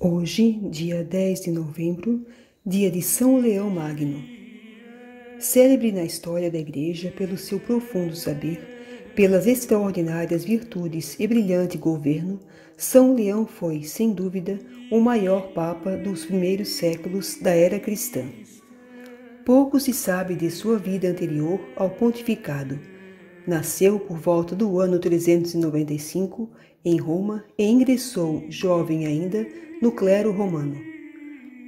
Hoje, dia 10 de novembro, dia de São Leão Magno. Célebre na história da Igreja pelo seu profundo saber, pelas extraordinárias virtudes e brilhante governo, São Leão foi, sem dúvida, o maior Papa dos primeiros séculos da era cristã. Pouco se sabe de sua vida anterior ao pontificado. Nasceu por volta do ano 395 em Roma e ingressou, jovem ainda, no clero romano.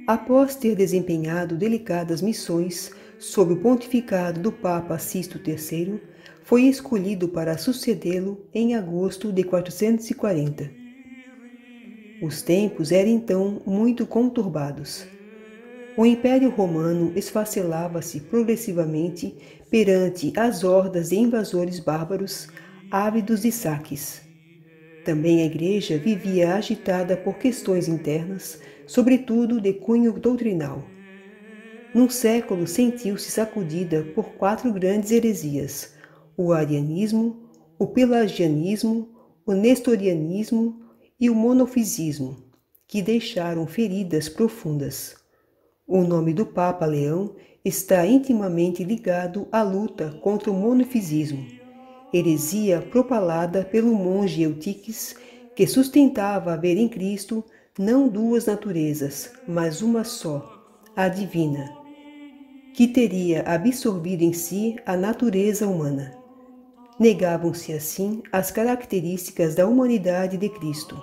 Após ter desempenhado delicadas missões sob o pontificado do Papa Sisto III, foi escolhido para sucedê-lo em agosto de 440. Os tempos eram então muito conturbados. O Império Romano esfacelava-se progressivamente perante as hordas de invasores bárbaros, ávidos de saques. Também a Igreja vivia agitada por questões internas, sobretudo de cunho doutrinal. Num século sentiu-se sacudida por 4 grandes heresias: o arianismo, o pelagianismo, o nestorianismo e o monofisismo, que deixaram feridas profundas. O nome do Papa Leão está intimamente ligado à luta contra o monofisismo, heresia propalada pelo monge Eutiques, que sustentava haver em Cristo não 2 naturezas, mas uma só, a divina, que teria absorvido em si a natureza humana. Negavam-se assim as características da humanidade de Cristo.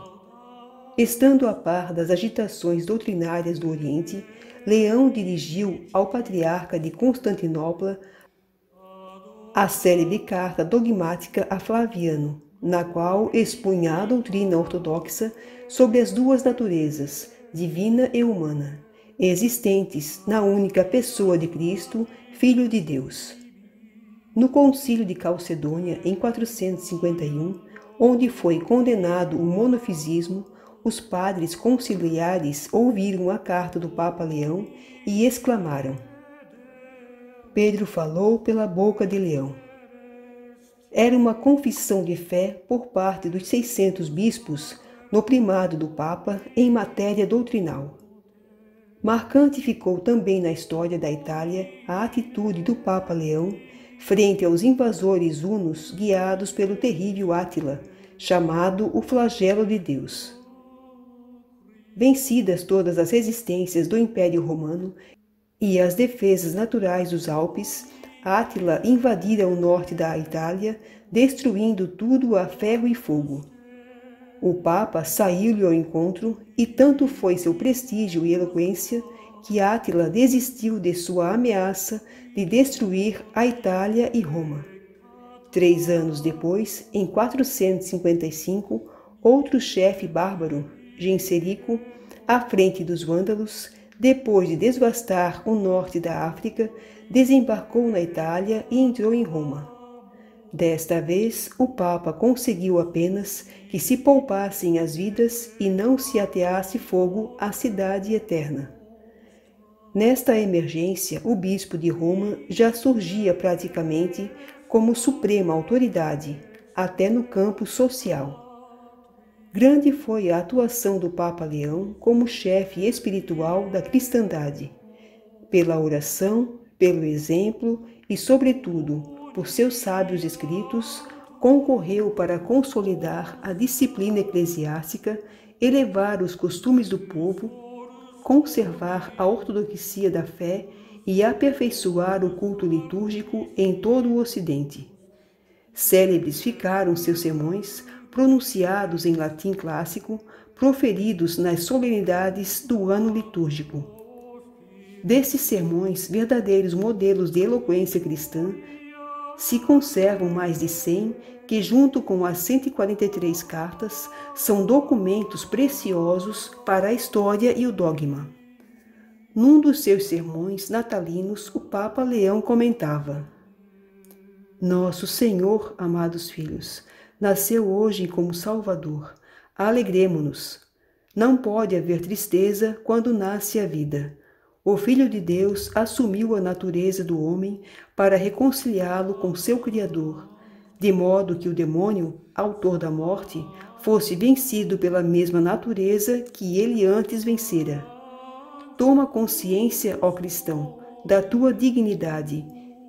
Estando a par das agitações doutrinárias do Oriente, Leão dirigiu ao patriarca de Constantinopla a célebre carta dogmática a Flaviano, na qual expunha a doutrina ortodoxa sobre as 2 naturezas, divina e humana, existentes na única pessoa de Cristo, Filho de Deus. No Concílio de Calcedônia, em 451, onde foi condenado o monofisismo, os padres conciliares ouviram a carta do Papa Leão e exclamaram: Pedro falou pela boca de Leão. Era uma confissão de fé por parte dos 600 bispos no primado do Papa em matéria doutrinal. Marcante ficou também na história da Itália a atitude do Papa Leão frente aos invasores hunos guiados pelo terrível Átila, chamado o Flagelo de Deus. Vencidas todas as resistências do Império Romano e as defesas naturais dos Alpes, Átila invadira o norte da Itália, destruindo tudo a ferro e fogo. O Papa saiu-lhe ao encontro, e tanto foi seu prestígio e eloquência que Átila desistiu de sua ameaça de destruir a Itália e Roma. 3 anos depois, em 455, outro chefe bárbaro, Genserico, à frente dos vândalos, depois de devastar o norte da África, desembarcou na Itália e entrou em Roma. Desta vez, o Papa conseguiu apenas que se poupassem as vidas e não se ateasse fogo à cidade eterna. Nesta emergência, o bispo de Roma já surgia praticamente como suprema autoridade, até no campo social. Grande foi a atuação do Papa Leão como chefe espiritual da cristandade. Pela oração, pelo exemplo e, sobretudo, por seus sábios escritos, concorreu para consolidar a disciplina eclesiástica, elevar os costumes do povo, conservar a ortodoxia da fé e aperfeiçoar o culto litúrgico em todo o Ocidente. Célebres ficaram seus sermões, pronunciados em latim clássico, proferidos nas solenidades do ano litúrgico. Desses sermões, verdadeiros modelos de eloquência cristã, se conservam mais de 100 que, junto com as 143 cartas, são documentos preciosos para a história e o dogma. Num dos seus sermões natalinos, o Papa Leão comentava: Nosso Senhor, amados filhos, nasceu hoje como Salvador. Alegremo-nos. Não pode haver tristeza quando nasce a vida. O Filho de Deus assumiu a natureza do homem para reconciliá-lo com seu Criador, de modo que o demônio, autor da morte, fosse vencido pela mesma natureza que ele antes vencera. Toma consciência, ó cristão, da tua dignidade,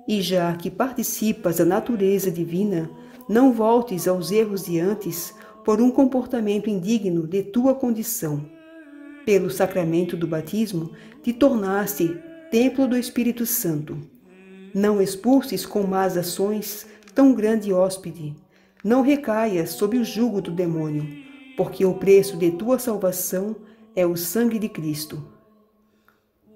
e já que participas da natureza divina, não voltes aos erros de antes por um comportamento indigno de tua condição. Pelo sacramento do batismo, te tornaste templo do Espírito Santo. Não expulses com más ações tão grande hóspede. Não recaias sob o jugo do demônio, porque o preço de tua salvação é o sangue de Cristo.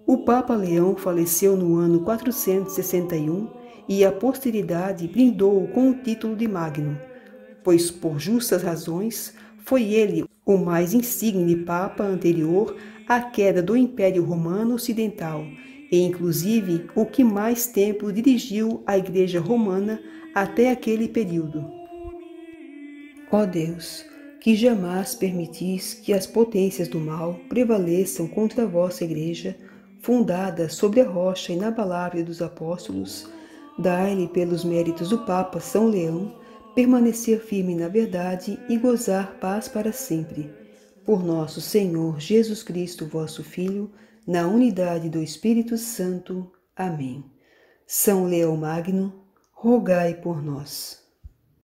O Papa Leão faleceu no ano 461 e a posteridade brindou-o com o título de Magno, pois por justas razões foi ele o mais insigne Papa anterior à queda do Império Romano Ocidental e inclusive o que mais tempo dirigiu a Igreja Romana até aquele período. Ó Deus, que jamais permitis que as potências do mal prevaleçam contra a vossa Igreja, fundada sobre a rocha inabalável dos apóstolos, dai-lhe pelos méritos do Papa São Leão, permanecer firme na verdade e gozar paz para sempre. Por nosso Senhor Jesus Cristo, vosso Filho, na unidade do Espírito Santo. Amém. São Leão Magno, rogai por nós.